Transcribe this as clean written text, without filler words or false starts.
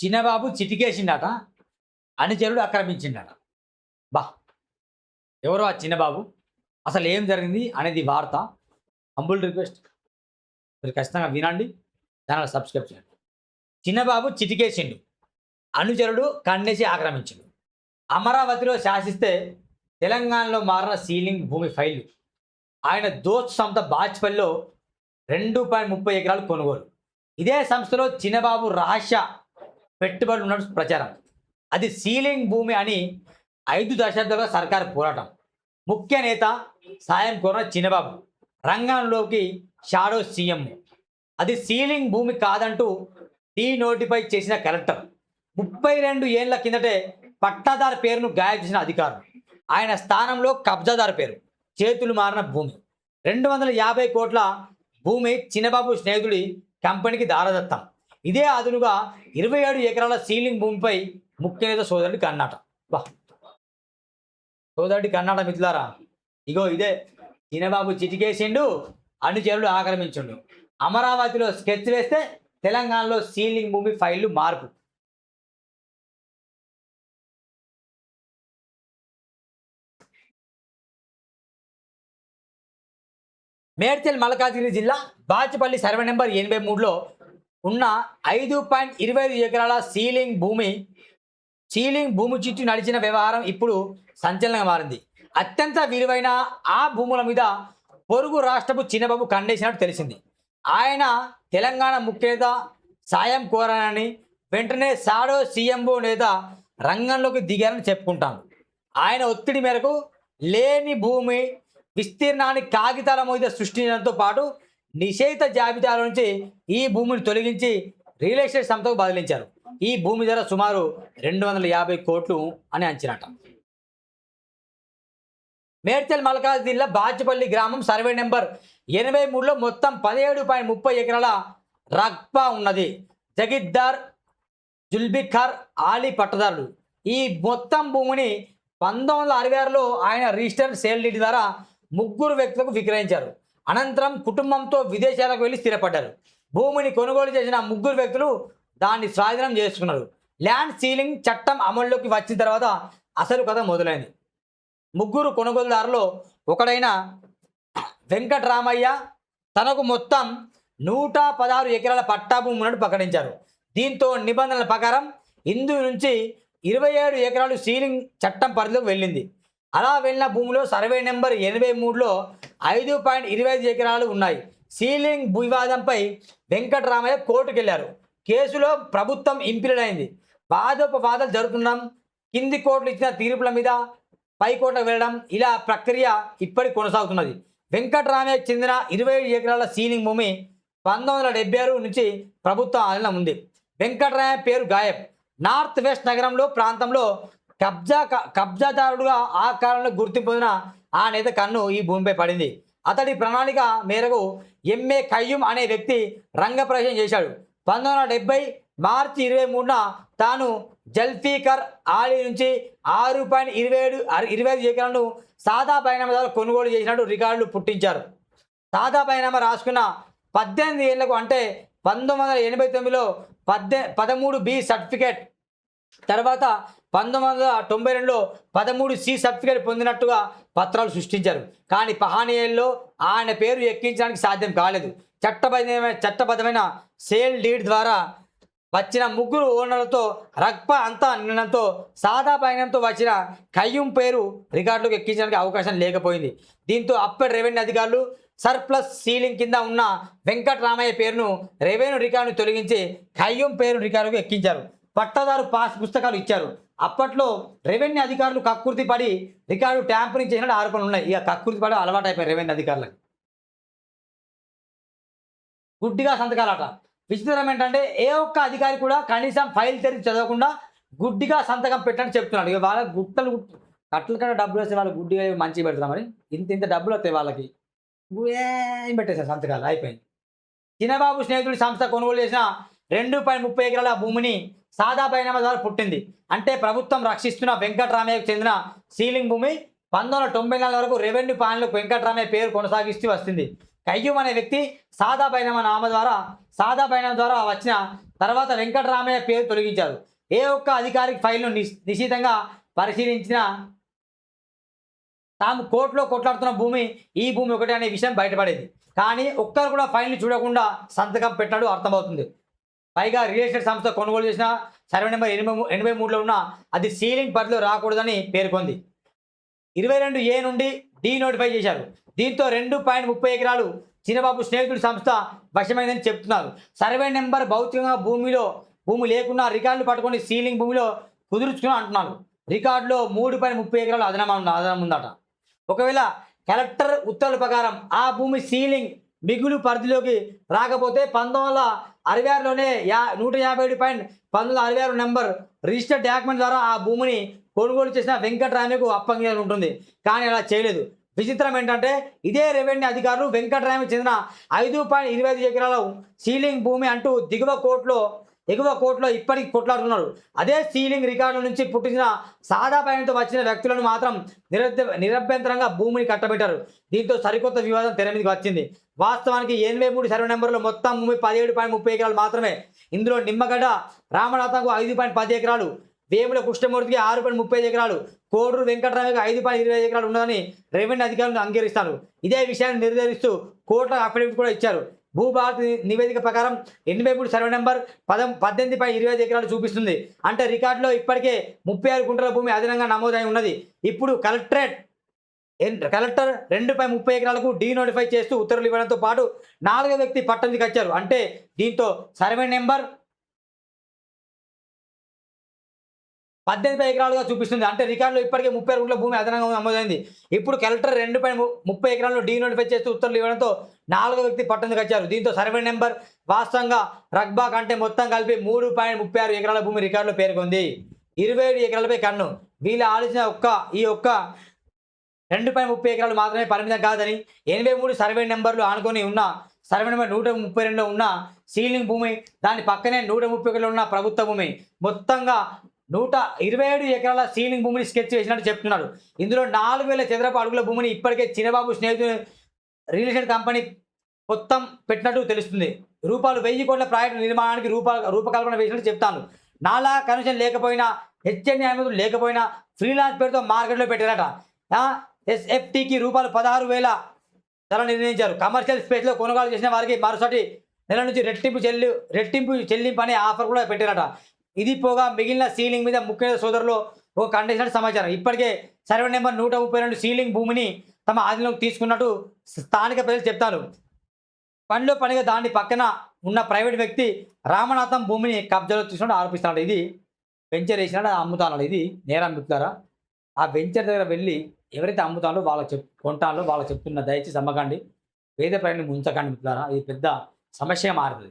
చిన్నబాబు చిటికేసిండట. అనుచరుడు ఆక్రమించిండట. బా! ఎవరు ఆ చిన్నబాబు? అసలు ఏం జరిగింది అనేది వార్త. Humble request. మీరు ఖచ్చితంగా వినండి. ఛానల్ సబ్స్క్రైబ్ చేయండి. చిన్నబాబు చిటికేసిండు. అనుచరుడు కన్నేసి ఆక్రమించిండు. అమరావతిలో శాసిస్తే తెలంగాణలో మారిన సీలింగ్ భూమి ఫైళ్లు. ఆయన దోస్త్ సంస్థ బాచ్పల్లిలో 2.30 ఎకరాలు కొనుగోలు. ఇదే సంస్థలో చిన్నబాబు రహస్య పెట్టుబడులు ఉన్నట్టు ప్రచారం. అది సీలింగ్ భూమి అని 5 దశాబ్దాలుగా సర్కారు పోరాటం. ముఖ్య నేత సాయం కోరిన చిన్నబాబు రంగంలోకి షాడో సీఎం. అది సీలింగ్ భూమి కాదంటూ నోటిఫై చేసిన కలెక్టర్. 32 ఏళ్ల కిందటే పట్టాదారు పేరును గాయబ్ చేసిన అధికారులు. ఆయన స్థానంలో కబ్జాదారు పేరు. చేతులు మారిన భూమి. 250 కోట్ల భూమి చిన్నబాబు స్నేహితుడి కంపెనీకి దారదత్తం. ఇదే అదునుగా 27 ఎకరాల సీలింగ్ భూమిపై ముఖ్య నేత సోదరుడి కర్ణాట. బా! సోదరుడి కర్ణాట మిత్రులారా, ఇగో ఇదే చిన్నబాబు చిటికేసిండు, అనుచరుడు ఆక్రమించిండు. అమరావతిలో స్కెచ్ వేస్తే తెలంగాణలో సీలింగ్ భూమి ఫైళ్లు మార్పు. మేడ్చల్ మల్కాజ్గిరి జిల్లా బాచుపల్లి సర్వే నెంబర్ 83లో ఉన్న 5.25 ఎకరాల సీలింగ్ భూమి చుట్టూ నడిచిన వ్యవహారం ఇప్పుడు సంచలనంగా మారింది. అత్యంత విలువైన ఆ భూముల మీద పొరుగు రాష్ట్రపు చిన్నబాబు కన్నేసినట్టు తెలిసింది. ఆయన తెలంగాణ ముఖ్య నేత సాయం కోరానని, వెంటనే సాడో సీఎంఓ నేత రంగంలోకి దిగారని చెప్పుకుంటాను. ఆయన ఒత్తిడి మేరకు లేని భూమి విస్తీర్ణాన్ని కాగితాల మీద సృష్టించడంతో పాటు నిషేధిత జాబితాల నుంచి ఈ భూమిని తొలగించి రియల్ ఎస్టేట్ సంస్థకు బదిలించారు. ఈ భూమి ధర సుమారు 250 కోట్లు అని అంచనాట. మేడ్చల్ మల్కాజ్ జిల్లా బాచుపల్లి గ్రామం సర్వే నెంబర్ 83లో మొత్తం 17.30 ఎకరాల రక్బా ఉన్నది. జగిద్దార్ జుల్బిఖార్ ఆలీ పట్టదారుడు. ఈ మొత్తం భూమిని 1966లో ఆయన రిజిస్టర్ సేల్ డీడ్ ద్వారా 3 వ్యక్తులకు విక్రయించారు. అనంతరం కుటుంబంతో విదేశాలకు వెళ్ళి స్థిరపడ్డారు. భూమిని కొనుగోలు చేసిన 3 వ్యక్తులు దాన్ని స్వాధీనం చేసుకున్నారు. ల్యాండ్ సీలింగ్ చట్టం అమల్లోకి వచ్చిన తర్వాత అసలు కథ మొదలైంది. 3 కొనుగోలుదారులో ఒకడైన వెంకటరామయ్య తనకు మొత్తం 116 ఎకరాల పట్టా భూమి ఉన్నట్టు ప్రకటించారు. దీంతో నిబంధనల ప్రకారం ఇందు నుంచి 27 ఎకరాలు సీలింగ్ చట్టం పరిధిలోకి వెళ్ళింది. అలా వెళ్ళిన భూమిలో సర్వే నెంబర్ 83లో 5.25 ఎకరాలు ఉన్నాయి. సీలింగ్ వివాదంపై వెంకటరామయ్య కోర్టుకు వెళ్ళారు. కేసులో ప్రభుత్వం ఇంప్లీడ్ అయింది. వాదోపవాదాలు జరుగుతున్నాం. కింది కోర్టులు ఇచ్చిన తీర్పుల మీద పై కోర్టుకు వెళ్ళడం, ఇలా ప్రక్రియ ఇప్పటికి కొనసాగుతున్నది. వెంకటరామయ్యకు చెందిన 27 ఎకరాల సీలింగ్ భూమి 1976 నుంచి ప్రభుత్వం ఆధీనంలో ఉంది. వెంకటరామయ్య పేరు గాయబ్. నార్త్ వెస్ట్ నగరంలో ప్రాంతంలో కబ్జాదారుడుగా ఆ కాలంలో గుర్తింపు పొందిన ఆ నేత కన్ను ఈ భూమిపై పడింది. అతడి ప్రణాళిక మేరకు ఎంఏ ఖయ్యూమ్ అనే వ్యక్తి రంగప్రవేశం చేశాడు. 1970 మార్చి 23న తాను జల్ఫీకర్ ఆలీ నుంచి 6.25 ఎకరాలను సాదా బైనామా ద్వారా కొనుగోలు చేసినట్టు రికార్డులు పుట్టించారు. సాదా బైనామా రాసుకున్న 18 ఏళ్లకు అంటే 1989లో 13B సర్టిఫికేట్, తర్వాత 1992లో 13C సర్టిఫికేట్ పొందినట్టుగా పత్రాలు సృష్టించారు. కానీ పహానీయుల్లో ఆయన పేరు ఎక్కించడానికి సాధ్యం కాలేదు. చట్టబద్ధమైన సేల్ డీడ్ ద్వారా వచ్చిన 3 ఓనర్లతో రక్బా అంతా నిండడంతో సాదా బైనంతో వచ్చిన ఖయ్యూమ్ పేరు రికార్డులకు ఎక్కించడానికి అవకాశం లేకపోయింది. దీంతో అప్పటి రెవెన్యూ అధికారులు సర్ప్లస్ సీలింగ్ కింద ఉన్న వెంకటరామయ్య పేరును రెవెన్యూ రికార్డును తొలగించి ఖయ్యూమ్ పేరు రికార్డుకు ఎక్కించారు. పట్టదారు పాస్ పుస్తకాలు ఇచ్చారు. అప్పట్లో రెవెన్యూ అధికారులు కక్కుర్తి పడి రికార్డు ట్యాంపరింగ్ చేసిన ఆరోపణలు ఉన్నాయి. ఇక కక్కుర్తి పడి అలవాటు అయిపోయారు రెవెన్యూ అధికారులకు. గుడ్డిగా సంతకాలట. విచిత్రం ఏంటంటే ఏ ఒక్క అధికారి కూడా కనీసం ఫైల్ తెరిచి చదవకుండా గుడ్డిగా సంతకం పెట్టని చెప్తున్నాడు. ఇక వాళ్ళకి కట్టల కన్నా డబ్బులు వస్తే వాళ్ళు గుడ్డిగా మంచిగా పెడతారు. మరి ఇంత డబ్బులు వస్తాయి వాళ్ళకి, ఏం పెట్టేశారు సంతకాలు, అయిపోయింది. చిన్నబాబు స్నేహితుడి సంస్థ కొనుగోలు చేసిన 2.30 ఎకరాల భూమిని సాదా బైనామా ద్వారా పుట్టింది. అంటే ప్రభుత్వం రక్షిస్తున్న వెంకటరామయ్యకు చెందిన సీలింగ్ భూమి 1994 వరకు రెవెన్యూ పాలనలో వెంకటరామయ్య పేరు కొనసాగిస్తూ వస్తుంది. కయ్యూమ్ అనే వ్యక్తి సాదా బైనామా ద్వారా వచ్చిన తర్వాత వెంకటరామయ్య పేరు తొలగించారు. ఏ ఒక్క అధికారిక ఫైల్ను నిశితంగా పరిశీలించినా తాము కోర్టులో కొట్లాడుతున్న భూమి ఈ భూమి ఒకటే అనే విషయం బయటపడేది. కానీ ఒక్కరు కూడా ఫైల్ని చూడకుండా సంతకం పెట్టాడు అర్థమవుతుంది. పైగా రియల్ ఎస్టేట్ సంస్థ కొనుగోలు చేసిన సర్వే నెంబర్ 83లో ఉన్న అది సీలింగ్ పరిధిలో రాకూడదని పేర్కొంది. 22A నుండి డీనోటిఫై చేశారు. దీంతో 2.30 ఎకరాలు చిన్నబాబు స్నేహితుడి సంస్థ వశమైందని చెప్తున్నారు. సర్వే నెంబర్ భౌతికంగా భూమి లేకున్నా రికార్డులు పట్టుకొని సీలింగ్ భూమిలో కుదుర్చుకుని అంటున్నారు. రికార్డులో 3.30 ఎకరాలు అదనం ఉందట. ఒకవేళ కలెక్టర్ ఉత్తర్వుల ప్రకారం ఆ భూమి సీలింగ్ మిగులు పరిధిలోకి రాకపోతే 1966లోనే 157.1966 నెంబర్ రిజిస్టర్డ్ డాక్యుమెంట్ ద్వారా ఆ భూమిని కొనుగోలు చేసిన వెంకటరామయ్యకు అప్పగించాల్సి ఉంటుంది. కానీ అలా చేయలేదు. విచిత్రం ఏంటంటే ఇదే రెవెన్యూ అధికారులు వెంకటరామయ్యకు చెందిన 5.25 ఎకరాల సీలింగ్ భూమి అంటూ ఎగువ కోర్టులో ఇప్పటికీ కొట్లాడుతున్నారు. అదే సీలింగ్ రికార్డుల నుంచి పుట్టించిన సాదా పైనతో వచ్చిన వ్యక్తులను మాత్రం నిరభ్యంతరంగా భూమిని కట్టబెట్టారు. దీంతో సరికొత్త వివాదం తెర మీదకి వచ్చింది. వాస్తవానికి 83 సర్వే నెంబర్లో మొత్తం భూమి 17.30 ఎకరాలు మాత్రమే. ఇందులో నిమ్మగడ్డ రామనాథంకు 5.10 ఎకరాలు, వేముల కృష్ణమూర్తికి 6.35 ఎకరాలు, కోడూరు వెంకటరామయ్యకు 5.25 ఎకరాలు ఉన్నదని రెవెన్యూ అధికారులు అంగీకరిస్తారు. ఇదే విషయాన్ని నిర్ధారిస్తూ కోర్టులో అఫిడవిట్ కూడా ఇచ్చారు. భూభారతి నివేదిక ప్రకారం 83 సర్వే నెంబర్ 18.25 ఎకరాలు చూపిస్తుంది. అంటే రికార్డులో ఇప్పటికే 36 గుంటల భూమి అదనంగా నమోదై ఉన్నది. ఇప్పుడు కలెక్టర్ 2.30 ఎకరాలకు డీనోటిఫై చేస్తూ ఉత్తర్వులు ఇవ్వడంతో పాటు 4వ వ్యక్తి పట్టణానికి వచ్చారు. అంటే దీంతో సర్వే నెంబర్ 18 ఎకరాలుగా చూపిస్తుంది. అంటే రికార్డులో ఇప్పటికే 36 గుంటల భూమి అదనంగా నమోదైంది. ఇప్పుడు కలెక్టర్ 2.30 ఎకరాలను డీనోటిఫై చేస్తూ ఉత్తర్వులు ఇవ్వడంతో 4వ వ్యక్తి పట్టణానికి వచ్చారు. దీంతో సర్వే నెంబర్ వాస్తవంగా రగ్బా కంటే మొత్తం కలిపి 3.36 ఎకరాల భూమి రికార్డులో పేర్కొంది. 27 ఎకరాలపై కన్ను. వీళ్ళ ఆలోచన ఈ ఒక్క 2.30 ఎకరాలు మాత్రమే పరిమితం కాదని 83 సర్వే నెంబర్లు ఆనుకొని ఉన్న సర్వే నెంబర్ 132లో ఉన్న సీలింగ్ భూమి, దాని పక్కనే 131లో ఉన్న ప్రభుత్వ భూమి, మొత్తంగా 127 ఎకరాల సీలింగ్ భూమిని స్కెచ్ చేసినట్టు చెప్తున్నారు. ఇందులో 4000 చదరపు అడుగుల భూమిని ఇప్పటికే చిన్నబాబు స్నేహితులు రియల్ ఎస్టేట్ కంపెనీ మొత్తం పెట్టినట్టు తెలుస్తుంది. ₹1000 కోట్ల ప్రాజెక్టు నిర్మాణానికి రూపకల్పన వేసినట్టు చెప్తాను. నాలా కనెక్షన్ లేకపోయినా, హెచ్ఎండి అనుమతులు లేకపోయినా ఫ్రీలాన్స్ పేరుతో మార్కెట్లో పెట్టారట. ఎస్ఎఫ్టీకి ₹16,000 ధర నిర్ణయించారు. కమర్షియల్ స్పేస్లో కొనుగోలు చేసిన వారికి మరుసటి నెల నుంచి రెట్టింపు చెల్లింపు అనే ఆఫర్ కూడా పెట్టారట. ఇది పోగా మిగిలిన సీలింగ్ మీద ముఖ్య సోదరులు ఒక కండిషన్ సమాచారం. ఇప్పటికే సర్వే నెంబర్ 132 సీలింగ్ భూమిని తమ ఆధీనంలోకి తీసుకున్నట్టు స్థానిక ప్రజలు చెప్తారు. పనిగా దాని పక్కన ఉన్న ప్రైవేట్ వ్యక్తి రామనాథం భూమిని కబ్జాలో తీసుకున్నట్టు ఆరోపిస్తున్నాడు. ఇది వెంచర్ వేసినాడు, అమ్ముతాడు. ఇది నేరం మిత్రులారా. ఆ వెంచర్ దగ్గర వెళ్ళి ఎవరైతే అమ్ముతారో కొంటారో వాళ్ళకి చెప్తున్న దయచేసి అమ్మకండి, వేద ప్రయాణం ఉంచకండి మిత్రులారా. ఇది పెద్ద సమస్య మారుతుంది.